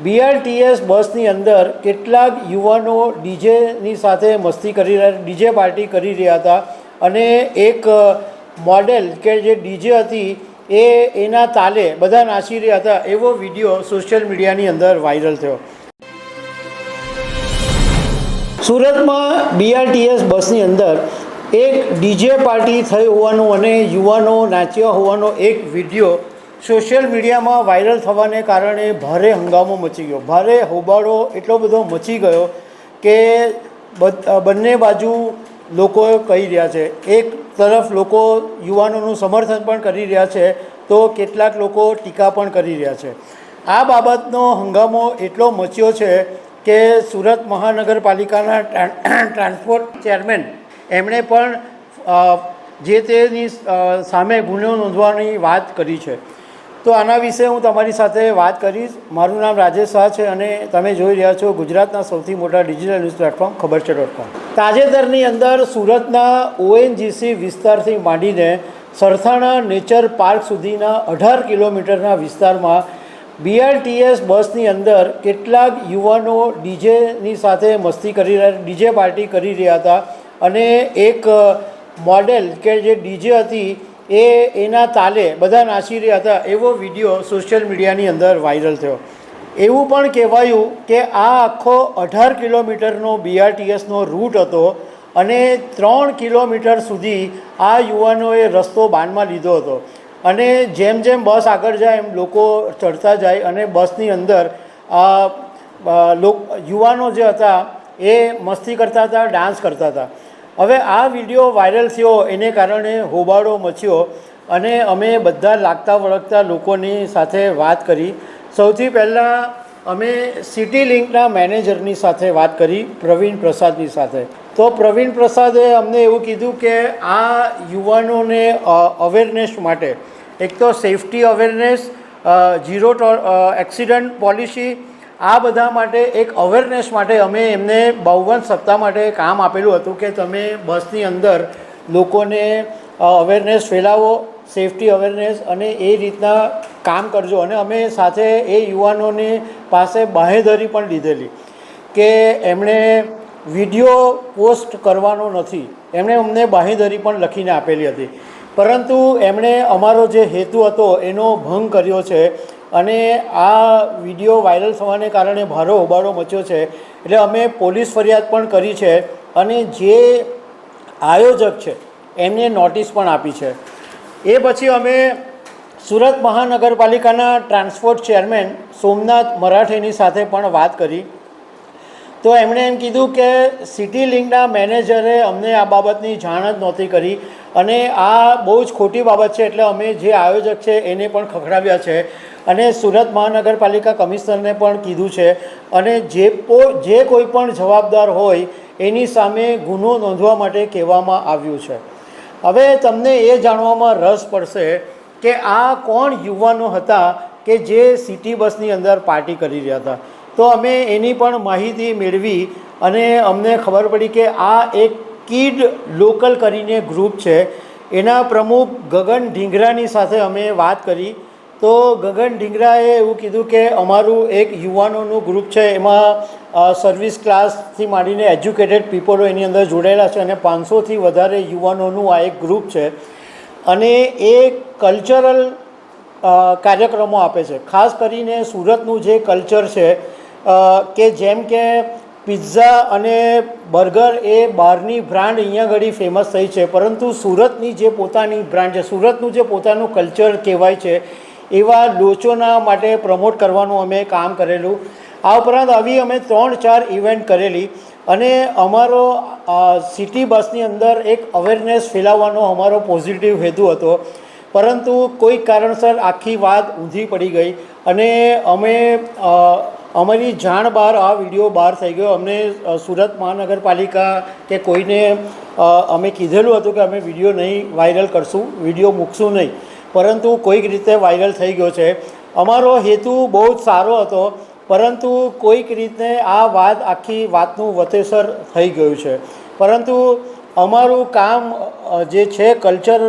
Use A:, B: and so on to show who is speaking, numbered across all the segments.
A: BRTS બસની અંદર કેટલાક યુવાનો ડીજેની સાથે મસ્તી કરી રહ્યા, ડીજે પાર્ટી કરી રહ્યા હતા અને એક મોડેલ કે જે ડીજે હતી એના તાલે બધા નાચી રહ્યા હતા એવો વિડીયો સોશિયલ મીડિયાની અંદર વાયરલ થયો. સુરતમાં BRTS બસની અંદર એક ડીજે પાર્ટી થઈ હોવાનું અને યુવાનો નાચ્યા હોવાનો એક વિડીયો સોશિયલ મીડિયામાં વાયરલ થવાને કારણે ભારે હંગામો મચી ગયો. ભારે હોબાળો એટલો બધો મચી ગયો કે બંને બાજુ લોકો કહી રહ્યા છે. એક તરફ લોકો યુવાનોનું સમર્થન પણ કરી રહ્યા છે તો કેટલાક લોકો ટીકા પણ કરી રહ્યા છે. આ બાબતનો હંગામો એટલો મચ્યો છે કે સુરત મહાનગરપાલિકાના ટ્રાન્સપોર્ટ ચેરમેન એમણે પણ જે તેની સામે ગુનો નોંધવાની વાત કરી છે. તો આના વિશે હું તમારી સાથે વાત કરીશ. મારું નામ રાજેશ શાહ છે અને તમે જોઈ રહ્યા છો ગુજરાતના સૌથી મોટા ડિજિટલ ન્યૂઝ પ્લેટફોર્મ ખબરછે.com. તાજેતરની અંદર સુરતના ONGC વિસ્તારથી માંડીને સરથાણા નેચર પાર્ક સુધીના 18 કિલોમીટરના વિસ્તારમાં BRTS બસની અંદર કેટલાક યુવાનો ડીજેની સાથે મસ્તી કરી રહ્યા, ડીજે પાર્ટી કરી રહ્યા હતા અને એક મોડેલ કે જે ડીજે હતી એના તાલે બધા નાચી રહ્યા હતા એવો વિડીયો સોશિયલ મીડિયાની અંદર વાયરલ થયો. એવું પણ કહેવાયું કે આ આખો 18 કિલોમીટરનો BRTSનો રૂટ હતો અને 3 કિલોમીટર સુધી આ યુવાનોએ રસ્તો બાનમાં લીધો હતો અને જેમ જેમ બસ આગળ જાય એમ લોકો ચડતા જાય અને બસની અંદર યુવાનો જે હતા એ મસ્તી કરતા હતા, ડાન્સ કરતા હતા. હવે આ વિડીયો વાયરલ થયો એને કારણે હોબાળો મચ્યો અને અમે બધા લાગતા વળગતા લોકોની સાથે વાત કરી. સૌથી પહેલાં અમે સિટી લિંકના મેનેજરની સાથે વાત કરી, પ્રવીણ પ્રસાદની સાથે. તો પ્રવીણ પ્રસાદે અમને એવું કીધું કે આ યુવાનોને અવેરનેસ માટે એક તો safety awareness, zero accident policy, આ બધા માટે એક અવેરનેસ માટે અમે એમને 52 સપ્તાહ માટે કામ આપેલું હતું કે તમે બસની અંદર લોકોને અવેરનેસ ફેલાવો, સેફટી અવેરનેસ અને એ રીતના કામ કરજો. અને અમે સાથે એ યુવાનોની પાસે બાંહેધરી પણ લીધેલી કે એમણે વિડીયો પોસ્ટ કરવાનો નથી, એમણે અમને બાંહેધરી પણ લખીને આપેલી હતી. પરંતુ એમણે અમારો જે હેતુ હતો એનો ભંગ કર્યો છે અને આ વિડીયો વાયરલ થવાને કારણે ભારે હોબાળો મચ્યો છે. એટલે અમે પોલીસ ફરિયાદ પણ કરી છે અને જે આયોજક છે એમને નોટિસ પણ આપી છે. એ પછી અમે સુરત મહાનગરપાલિકાના ટ્રાન્સપોર્ટ ચેરમેન સોમનાથ મરાઠેની સાથે પણ વાત કરી. તો એમણે એમ કીધું કે સિટી લિંકના મેનેજરે અમને આ બાબતની જાણ જ નહોતી કરી અને આ બહુ જ ખોટી બાબત છે. એટલે અમે જે આયોજક છે એને પણ ખખડાવ્યા છે અને સુરત મહાનગરપાલિકા કમિશનરને પણ કીધું છે અને જે કોઈ પણ જવાબદાર હોય એની સામે ગુનો નોંધવા માટે કહેવામાં આવ્યું છે. હવે તમને એ જાણવામાં રસ પડશે કે આ કોણ યુવાનો હતા કે જે સિટી બસની અંદર પાર્ટી કરી રહ્યા હતા. તો અમે એની પણ માહિતી મેળવી અને અમને ખબર પડી કે આ એક કિડ લોકલ કરીને ગ્રુપ છે. એના પ્રમુખ ગગન ઢીંગરાની સાથે અમે વાત કરી. તો ગગન ઢીંગરાએ એવું કીધું કે અમારું એક યુવાનોનું ગ્રુપ છે, એમાં સર્વિસ ક્લાસથી માંડીને એજ્યુકેટેડ પીપલો એની અંદર જોડાયેલા છે અને 500થી વધારે યુવાનોનું આ એક ગ્રુપ છે અને એ કલ્ચરલ કાર્યક્રમો આપે છે. ખાસ કરીને સુરતનું જે કલ્ચર છે કે જેમ કે પિઝા અને બર્ગર એ બહારની બ્રાન્ડ અહીંયા ઘડી ફેમસ થઈ છે, પરંતુ સુરતની જે પોતાની બ્રાન્ડ છે, સુરતનું જે પોતાનું કલ્ચર કહેવાય છે એવા લોચોના માટે પ્રમોટ કરવાનું અમે કામ કરેલું. આ ઉપરાંત આવી અમે 3-4 ઇવેન્ટ કરેલી અને અમારો સિટી બસની અંદર એક અવેરનેસ ફેલાવવાનો અમારો પોઝિટિવ હેતુ હતો. પરંતુ કોઈ કારણસર આખી વાત ઊંધી પડી ગઈ અને અમે અમારી જાણ બહાર આ વિડીયો બહાર થઈ ગયો. અમને સુરત મહાનગરપાલિકા કે કોઈને અમે કીધેલું હતું કે અમે વિડીયો નહીં વાયરલ કરશું, વિડીયો મૂકશું નહીં, પરંતુ કોઈક રીતે વાયરલ થઈ ગયો છે. અમારો હેતુ બહુ જ સારો હતો પરંતુ કોઈક રીતે આ વાત આખી વાતનું વતેસર થઈ ગયું છે. પરંતુ અમારું કામ જે છે કલ્ચર,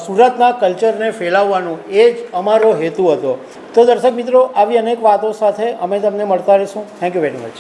A: સુરતના કલ્ચરને ફેલાવવાનું, એ જ અમારો હેતુ હતો. તો દર્શક મિત્રો, આવી અનેક વાતો સાથે અમે તમને મળતા રહીશું. Thank you very much.